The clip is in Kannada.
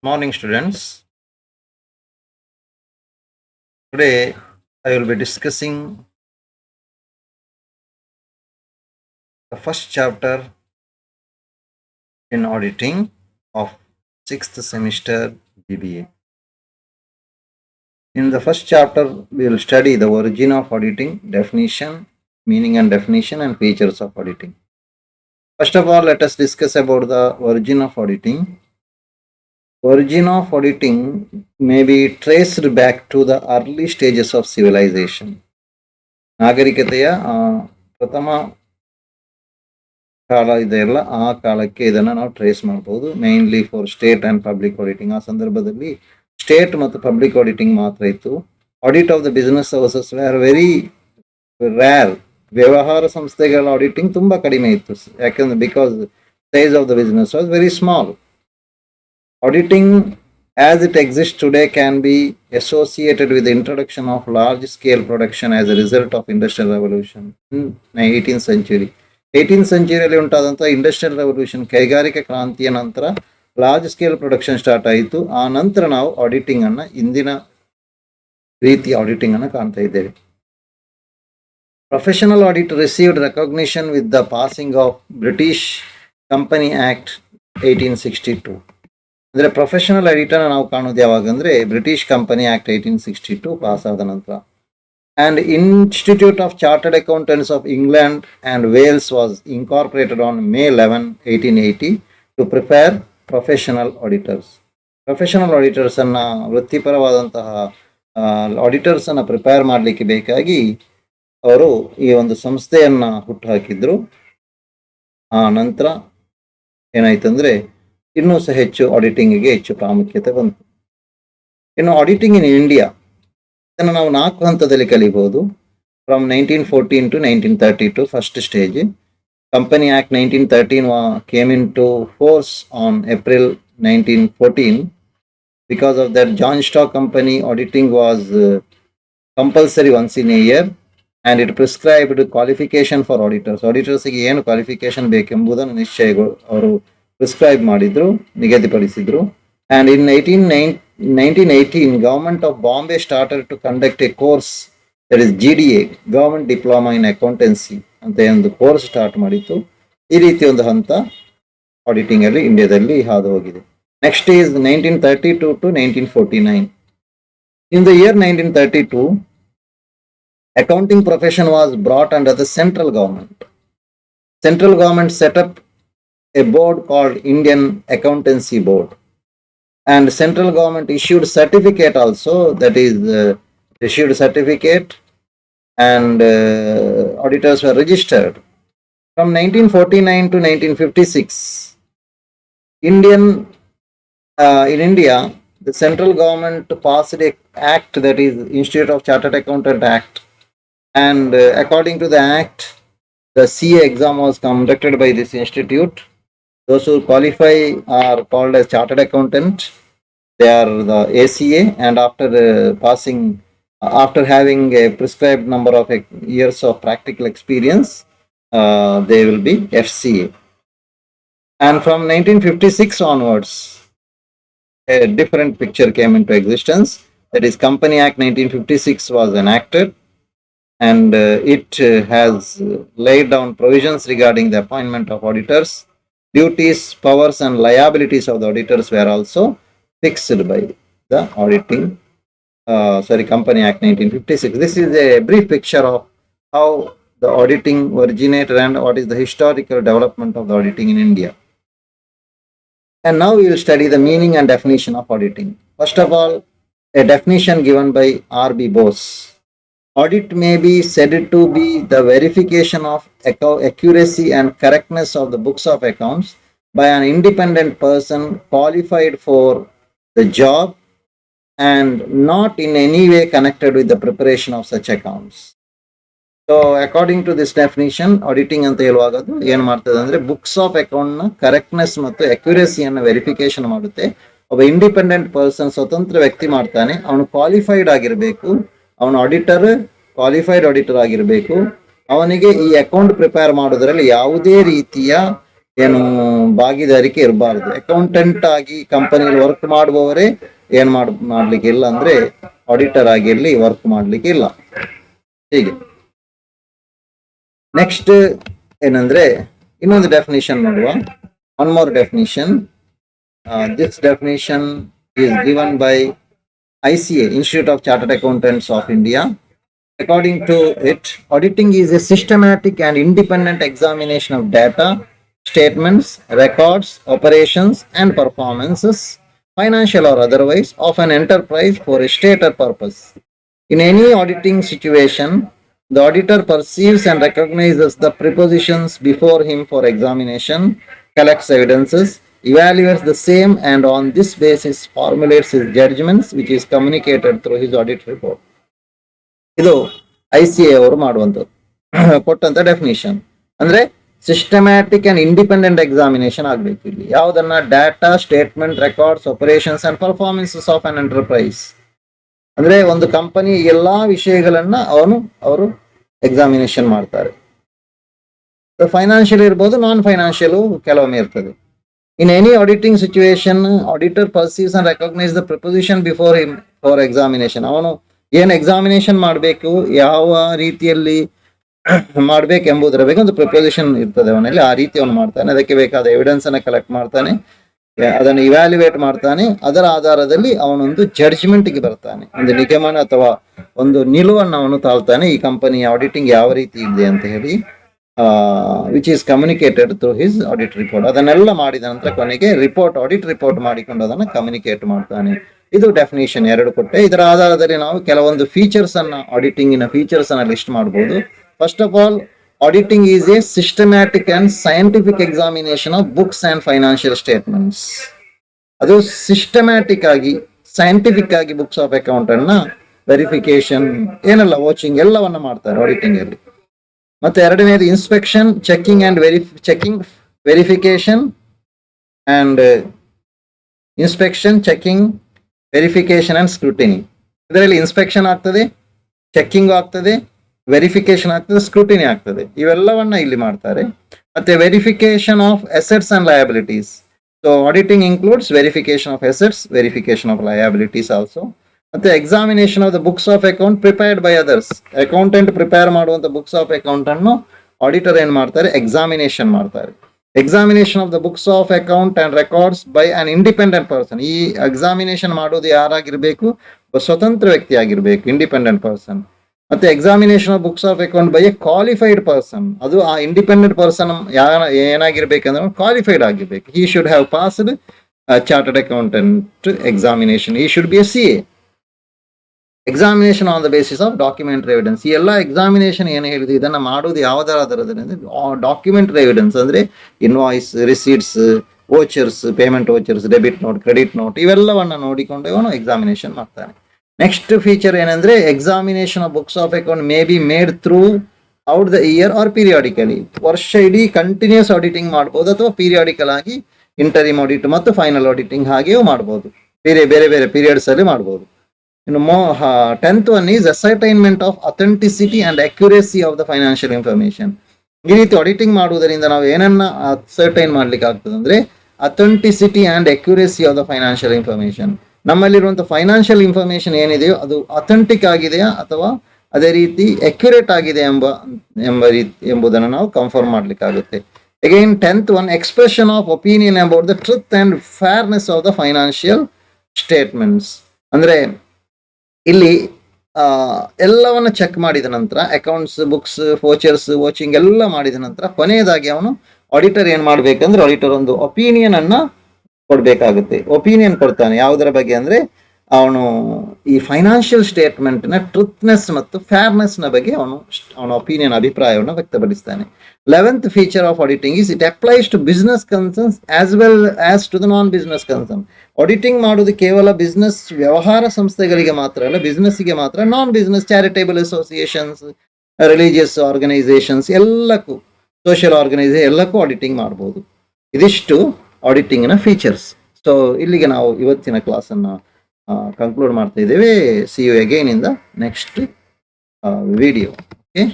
Morning, students. Today I will be discussing the first chapter in auditing of 6th semester BBA. In the first chapter, we will study the origin of auditing, definition, meaning and definition, and features of auditing. First of all, let us discuss about the origin of auditing. Origin of auditing may be traced back to the early stages of civilization. ನಾಗರಿಕತೆಯ ಪ್ರಥಮ ಕಾಲ ಇದೆಯಲ್ಲ, ಆ ಕಾಲಕ್ಕೆ ಇದನ್ನು ನಾವು ಟ್ರೇಸ್ ಮಾಡಬಹುದು. Mainly for state and public auditing. ಆ ಸಂದರ್ಭದಲ್ಲಿ ಸ್ಟೇಟ್ ಮತ್ತು ಪಬ್ಲಿಕ್ ಆಡಿಟಿಂಗ್ ಮಾತ್ರ ಇತ್ತು. Audit of the business services were very rare. ವ್ಯವಹಾರ ಸಂಸ್ಥೆಗಳ ಆಡಿಟಿಂಗ್ ತುಂಬಾ ಕಡಿಮೆ ಇತ್ತು, ಯಾಕಂದ್ರೆ because size of the business was very small. Auditing as it exists today can be associated with the introduction of large-scale production as a result of Industrial Revolution in 18th century. 18th century ಉಂಟಾದಂಥ ಇಂಡಸ್ಟ್ರಿಯಲ್ ರೆವಲ್ಯೂಷನ್, ಕೈಗಾರಿಕಾ ಕ್ರಾಂತಿಯ ನಂತರ ಲಾರ್ಜ್ ಸ್ಕೇಲ್ ಪ್ರೊಡಕ್ಷನ್ ಸ್ಟಾರ್ಟ್ ಆಯಿತು. ಆ ನಂತರ ನಾವು ಆಡಿಟಿಂಗ್ ಅನ್ನ, ಇಂದಿನ ರೀತಿಯ ಆಡಿಟಿಂಗ್ ಅನ್ನು ಕಾಣ್ತಾ ಇದ್ದೇವೆ. Professional audit received recognition with the passing off British company act 1862. ಅಂದರೆ ಪ್ರೊಫೆಷನಲ್ ಆಡಿಟರ್ ನಾವು ಕಾಣೋದು ಯಾವಾಗ ಅಂದರೆ ಬ್ರಿಟಿಷ್ ಕಂಪನಿ ಆಕ್ಟ್ 1862 ಪಾಸ್ ಆದ ನಂತರ. And institute of chartered accountants of England and Wales was incorporated on May 11, 1880 to prepare professional auditors. Professional ಆಡಿಟರ್ಸನ್ನು, ವೃತ್ತಿಪರವಾದಂತಹ ಆಡಿಟರ್ಸನ್ನು ಪ್ರಿಪೇರ್ ಮಾಡಲಿಕ್ಕೆ ಬೇಕಾಗಿ ಅವರು ಈ ಒಂದು ಸಂಸ್ಥೆಯನ್ನು ಹುಟ್ಟುಹಾಕಿದ್ರು. ಆ ನಂತರ ಏನಾಯ್ತಂದರೆ ಇನ್ನೂ ಸಹ ಹೆಚ್ಚು ಆಡಿಟಿಂಗಿಗೆ ಹೆಚ್ಚು ಪ್ರಾಮುಖ್ಯತೆ ಬಂತು. ಇನ್ನು ಆಡಿಟಿಂಗ್ ಇನ್ ಇಂಡಿಯಾ, ಇದನ್ನು ನಾವು 4 ಹಂತದಲ್ಲಿ ಕಲಿಬಹುದು. From 1914 to 1932 first stage. Company act 1913 came into force on April 1914. Because of that joint stock company auditing was compulsory once in a year and it prescribed qualification for auditors. ಆಡಿಟರ್ಸ್ಗೆ ಏನು ಕ್ವಾಲಿಫಿಕೇಶನ್ ಬೇಕೆಂಬುದನ್ನು ನಿಶ್ಚಯಗಳು ಅವರು ಪ್ರಿಸ್ಕ್ರೈಬ್ ಮಾಡಿದ್ರು, ನಿಗದಿಪಡಿಸಿದ್ರು. And in 1918 government of Bombay started to conduct a course, that is GDA, government diploma in accountancy ಅಂತ ಒಂದು ಕೋರ್ಸ್ ಸ್ಟಾರ್ಟ್ ಮಾಡಿತ್ತು. ಈ ರೀತಿ ಒಂದು ಹಂತ ಆಡಿಟಿಂಗ್ ಅಲ್ಲಿ ಇಂಡಿಯಾದಲ್ಲಿ ಹಾದು ಹೋಗಿದೆ. Next is 1932 to 1949. In the year 1932 accounting profession was brought under the central government. Central government set up a board called Indian Accountancy Board, and central government issued certificate also, that is issued certificate, and auditors were registered. From 1949 to 1956 in India, the central government passed a act, that is Institute of Chartered Accountant Act, and according to the act, the CA exam was conducted by this institute. Those who qualify are called as chartered accountant. They are the ACA, and after having a prescribed number of years of practical experience, they will be FCA. And from 1956 onwards, a different picture came into existence. That is, Company Act 1956 was enacted, and it has laid down provisions regarding the appointment of auditors. Duties, powers, and liabilities of the auditors were also fixed by the Company Act 1956. This is a brief picture of how the auditing originated and what is the historical development of the auditing in India. And now we will study the meaning and definition of auditing. First of all, a definition given by R.B. Bose. Audit may be said to be the verification of accuracy and correctness of the books of accounts by an independent person qualified for the job and not in any way connected with the preparation of such accounts. So according to this definition, auditing ಅಂತ ಹೇಳುವಾಗದು ಏನು ಮಾಡ್ತದೆ ಅಂದರೆ ಬುಕ್ಸ್ ಆಫ್ ಅಕೌಂಟ್ನ ಕರೆಕ್ಟ್ನೆಸ್ ಮತ್ತು ಅಕ್ಯುರೇಸಿಯನ್ನು ವೆರಿಫಿಕೇಶನ್ ಮಾಡುತ್ತೆ. ಒಬ್ಬ ಇಂಡಿಪೆಂಡೆಂಟ್ ಪರ್ಸನ್, ಸ್ವತಂತ್ರ ವ್ಯಕ್ತಿ ಮಾಡ್ತಾನೆ. ಅವನು ಕ್ವಾಲಿಫೈಡ್ ಆಗಿರಬೇಕು, ಅವನ ಆಡಿಟರ್ ಕ್ವಾಲಿಫೈಡ್ ಆಡಿಟರ್ ಆಗಿರಬೇಕು. ಅವನಿಗೆ ಈ ಅಕೌಂಟ್ ಪ್ರಿಪೇರ್ ಮಾಡೋದ್ರಲ್ಲಿ ಯಾವುದೇ ರೀತಿಯ ಏನು ಭಾಗಿದಾರಿಕೆ ಇರಬಾರ್ದು. ಅಕೌಂಟೆಂಟ್ ಆಗಿ ಕಂಪನಿಯಲ್ಲಿ ವರ್ಕ್ ಮಾಡುವವರೇ ಏನ್ ಮಾಡ್ಲಿಕ್ಕೆ ಇಲ್ಲ ಅಂದ್ರೆ ಆಡಿಟರ್ ಆಗಿ ಇಲ್ಲಿ ವರ್ಕ್ ಮಾಡ್ಲಿಕ್ಕೆ ಇಲ್ಲ. ಹೀಗೆ ನೆಕ್ಸ್ಟ್ ಏನಂದ್ರೆ ಇನ್ನೊಂದು ಡೆಫಿನಿಷನ್ ನೋಡುವ. One more definition. This definition is given by ICA, Institute of Chartered Accountants of India. According to it, auditing is a systematic and independent examination of data, statements, records, operations, and performances, financial or otherwise, of an enterprise for a stated purpose. In any auditing situation, the auditor perceives and recognizes the prepositions before him for examination, collects evidences, evaluates the same, and on this basis formulates his judgments, which is communicated through his audit report. ಇದು ICA ಅವರು ಮಾಡುವಂಥದ್ದು ಕೊಟ್ಟಂತ ಡೆಫಿನಿಷನ್. ಅಂದ್ರೆ ಸಿಸ್ಟಮ್ಯಾಟಿಕ್ ಅಂಡ್ ಇಂಡಿಪೆಂಡೆಂಟ್ ಎಕ್ಸಾಮಿನೇಷನ್ ಆಗ್ಬೇಕು. ಇಲ್ಲಿ ಯಾವುದನ್ನ? Data, statement, records, operations and performances of an enterprise. ಅಂದ್ರೆ ಒಂದು ಕಂಪನಿ ಎಲ್ಲಾ ವಿಷಯಗಳನ್ನ ಅವರು ಎಕ್ಸಾಮಿನೇಷನ್ ಮಾಡ್ತಾರೆ. ಫೈನಾನ್ಷಿಯಲ್ ಇರ್ಬೋದು, ನಾನ್ ಫೈನಾನ್ಷಿಯಲ್ ಕೆಲವೊಮ್ಮೆ ಇರ್ತದೆ. In any auditing situation, auditor perceives and recognizes the preposition before him for examination. ಅವನು ಏನು ಎಕ್ಸಾಮಿನೇಷನ್ ಮಾಡಬೇಕು, ಯಾವ ರೀತಿಯಲ್ಲಿ ಮಾಡ್ಬೇಕು ಎಂಬುದರ ಬಗ್ಗೆ ಒಂದು ಪ್ರಿಪೋಸಿಷನ್ ಇರ್ತದೆ ಅವನಲ್ಲಿ. ಆ ರೀತಿ ಅವನು ಮಾಡ್ತಾನೆ. ಅದಕ್ಕೆ ಬೇಕಾದ ಎವಿಡೆನ್ಸ್ ಅನ್ನ ಕಲೆಕ್ಟ್ ಮಾಡ್ತಾನೆ, ಅದನ್ನು ಇವ್ಯಾಲ್ಯುವೇಟ್ ಮಾಡ್ತಾನೆ. ಅದರ ಆಧಾರದಲ್ಲಿ ಅವನೊಂದು ಜಡ್ಜ್ಮೆಂಟ್ಗೆ ಬರ್ತಾನೆ, ಒಂದು ನಿಗಮನ ಅಥವಾ ಒಂದು ನಿಲುವನ್ನು ಅವನು ತಾಳ್ತಾನೆ. ಈ ಕಂಪನಿ ಆಡಿಟಿಂಗ್ ಯಾವ ರೀತಿ ಇದೆ ಅಂತ ಹೇಳಿ, which is communicated through his audit report. ಅದನ್ನೆಲ್ಲ ಮಾಡಿದ ನಂತರ ಕೊನೆಗೆ ಆಡಿಟ್ ರಿಪೋರ್ಟ್ ಮಾಡಿಕೊಂಡು ಅದನ್ನು ಕಮ್ಯುನಿಕೇಟ್ ಮಾಡ್ತಾನೆ. ಇದು ಡೆಫಿನೇಷನ್ ಎರಡು ಕೊಟ್ಟೆ. ಇದರ ಆಧಾರದಲ್ಲಿ ನಾವು ಕೆಲವೊಂದು ಫೀಚರ್ಸ್ ಅನ್ನ, ಆಡಿಟಿಂಗಿನ ಫೀಚರ್ಸ್ ಅನ್ನ ಲಿಸ್ಟ್ ಮಾಡಬಹುದು. First of all, auditing is A systematic and scientific examination of books and financial statements. ಅದು ಸಿಸ್ಟಮ್ಯಾಟಿಕ್ ಆಗಿ, ಸೈಂಟಿಫಿಕ್ ಆಗಿ ಬುಕ್ಸ್ ಆಫ್ ಅಕೌಂಟ್ ಅನ್ನ ವೆರಿಫಿಕೇಶನ್ ಏನೆಲ್ಲ ವಾಚಿಂಗ್ ಎಲ್ಲವನ್ನ ಮಾಡ್ತಾರೆ ಆಡಿಟಿಂಗ್ ಅಲ್ಲಿ. ಮತ್ತೆ ಎರಡನೇದು inspection, checking and verification and inspection, checking, verification and scrutiny. ಇದರಲ್ಲಿ ಇನ್ಸ್ಪೆಕ್ಷನ್ ಆಗ್ತದೆ, ಚೆಕಿಂಗ್ ಆಗ್ತದೆ, ವೆರಿಫಿಕೇಶನ್ ಆಗ್ತದೆ, ಸ್ಕ್ರೂಟಿನಿ ಆಗ್ತದೆ. ಇವೆಲ್ಲವನ್ನ ಇಲ್ಲಿ ಮಾಡ್ತಾರೆ. ಮತ್ತೆ verification of assets and liabilities. So auditing includes verification of assets, verification of liabilities also. ಮತ್ತೆ examination of the books of account prepared by others. Accountant prepare ಮಾಡುವಂತ ಬುಕ್ಸ್ ಆಫ್ ಅಕೌಂಟ್ ಅನ್ನು ಆಡಿಟರ್ ಏನ್ ಮಾಡ್ತಾರೆ? ಎಕ್ಸಾಮಿನೇಷನ್ ಮಾಡ್ತಾರೆ. Examination of the books of account and records by an independent person. ಈ ಎಕ್ಸಾಮಿನೇಷನ್ ಮಾಡೋದು ಯಾರಾಗಿರ್ಬೇಕು? ಸ್ವತಂತ್ರ ವ್ಯಕ್ತಿ ಆಗಿರ್ಬೇಕು, ಇಂಡಿಪೆಂಡೆಂಟ್ ಪರ್ಸನ್. ಮತ್ತೆ examination of books of account by a qualified person. ಅದು ಆ ಇಂಡಿಪೆಂಡೆಂಟ್ ಪರ್ಸನ್ ಏನಾಗಿರ್ಬೇಕಂದ್ರೆ ಕ್ವಾಲಿಫೈಡ್ ಆಗಿರ್ಬೇಕು. He should have passed chartered accountant examination. He should be A CA. Examination on the basis of documentary evidence. ಈ ಎಲ್ಲ ಎಕ್ಸಾಮಿನೇಷನ್ ಏನು ಹೇಳಿದೆ, ಇದನ್ನ ಮಾಡೋದು ಯಾವುದರ ಆಧಾರದಲ್ಲಿ ಅಂದ್ರೆ ಡಾಕ್ಯುಮೆಂಟರಿ ಎವಿಡೆನ್ಸ್, ಅಂದ್ರೆ invoice, receipts, vouchers, payment vouchers, debit note, credit note, ಇವೆಲ್ಲವನ್ನ ನೋಡಿಕೊಂಡು ಇವನು ಎಕ್ಸಾಮಿನೇಷನ್ ಮಾಡ್ತಾನೆ. ನೆಕ್ಸ್ಟ್ ಫೀಚರ್ ಏನಂದ್ರೆ examination of books of account may be made throughout the year or periodically. ವರ್ಷ ಇಡೀ ಕಂಟಿನ್ಯೂಸ್ ಆಡಿಟಿಂಗ್ ಮಾಡ್ಬೋದು, ಅಥವಾ ಪೀರಿಯಾಡಿಕಲ್ ಆಗಿ ಇಂಟರಿಮ್ ಆಡಿಟ್ ಮತ್ತು ಫೈನಲ್ ಆಡಿಟಿಂಗ್ ಹಾಗೆಯೂ ಮಾಡ್ಬೋದು. ಬೇರೆ ಬೇರೆ ಪೀರಿಯಡ್ಸ್ ಅಲ್ಲಿ ಮಾಡ್ಬೋದು. ಇನ್ನು 10th one is ascertainment of authenticity and accuracy of the financial information. ಈ ರೀತಿ ಆಡಿಟಿಂಗ್ ಮಾಡುವುದರಿಂದ ನಾವು ಏನನ್ನ ಅಸರ್ಟೈನ್ ಮಾಡ್ಲಿಕ್ಕೆ ಆಗ್ತದೆ ಅಂದ್ರೆ authenticity and accuracy of the financial information. ನಮ್ಮಲ್ಲಿರುವಂತಹ ಫೈನಾನ್ಷಿಯಲ್ ಇನ್ಫಾರ್ಮೇಶನ್ ಏನಿದೆಯೋ ಅದು ಅಥೆಂಟಿಕ್ ಆಗಿದೆಯಾ ಅಥವಾ ಅದೇ ರೀತಿ ಅಕ್ಯುರೇಟ್ ಆಗಿದೆ ಎಂಬುದನ್ನು ನಾವು ಕನ್ಫರ್ಮ್ ಮಾಡ್ಲಿಕ್ಕಾಗುತ್ತೆ. Again 10th one, expression of opinion about the truth and fairness of the financial statements. ಅಂದ್ರೆ ಇಲ್ಲಿ ಎಲ್ಲವನ್ನ ಚೆಕ್ ಮಾಡಿದ ನಂತರ, ಅಕೌಂಟ್ಸ್, ಬುಕ್ಸ್, ವೋಚರ್ಸ್, ವಾಚಿಂಗ್ ಎಲ್ಲ ಮಾಡಿದ ನಂತರ ಕೊನೆಯದಾಗಿ ಅವನು ಆಡಿಟರ್ ಏನ್ ಮಾಡ್ಬೇಕಂದ್ರೆ ಆಡಿಟರ್ ಒಂದು ಒಪಿನಿಯನ್ ಅನ್ನ ಕೊಡ್ಬೇಕಾಗುತ್ತೆ. ಒಪಿನಿಯನ್ ಕೊಡ್ತಾನೆ ಯಾವುದರ ಬಗ್ಗೆ ಅಂದ್ರೆ ಅವನು ಈ ಫೈನಾನ್ಷಿಯಲ್ ಸ್ಟೇಟ್ಮೆಂಟ್ ನ ಟ್ರೂತ್ನೆಸ್ ಮತ್ತು ಫೇರ್ನೆಸ್ ನ ಬಗ್ಗೆ ಅವನ ಒಪಿನಿಯನ್, ಅಭಿಪ್ರಾಯವನ್ನು ವ್ಯಕ್ತಪಡಿಸ್ತಾನೆ. 11th feature of auditing is it applies to business concerns as well as to the non-business concern. Auditing ಮಾಡೋದು ಕೇವಲ ಬಿಸ್ನೆಸ್ ವ್ಯವಹಾರ ಸಂಸ್ಥೆಗಳಿಗೆ ಮಾತ್ರ ಅಲ್ಲ, ಬಿಸ್ನೆಸ್ಗೆ ಮಾತ್ರ, non business charitable associations, religious organisations ಎಲ್ಲಕ್ಕೂ, ಸೋಷಿಯಲ್ ಆರ್ಗನೈಸೇಷನ್ ಎಲ್ಲಕ್ಕೂ ಆಡಿಟಿಂಗ್ ಮಾಡ್ಬೋದು. ಇದಿಷ್ಟು ಆಡಿಟಿಂಗ್ನ ಫೀಚರ್ಸ್. ಸೊ ಇಲ್ಲಿಗೆ ನಾವು ಇವತ್ತಿನ ಕ್ಲಾಸನ್ನು ಕನ್ಕ್ಲೂಡ್ ಮಾಡ್ತಾ ಇದ್ದೇವೆ. See you again in the next video. Okay.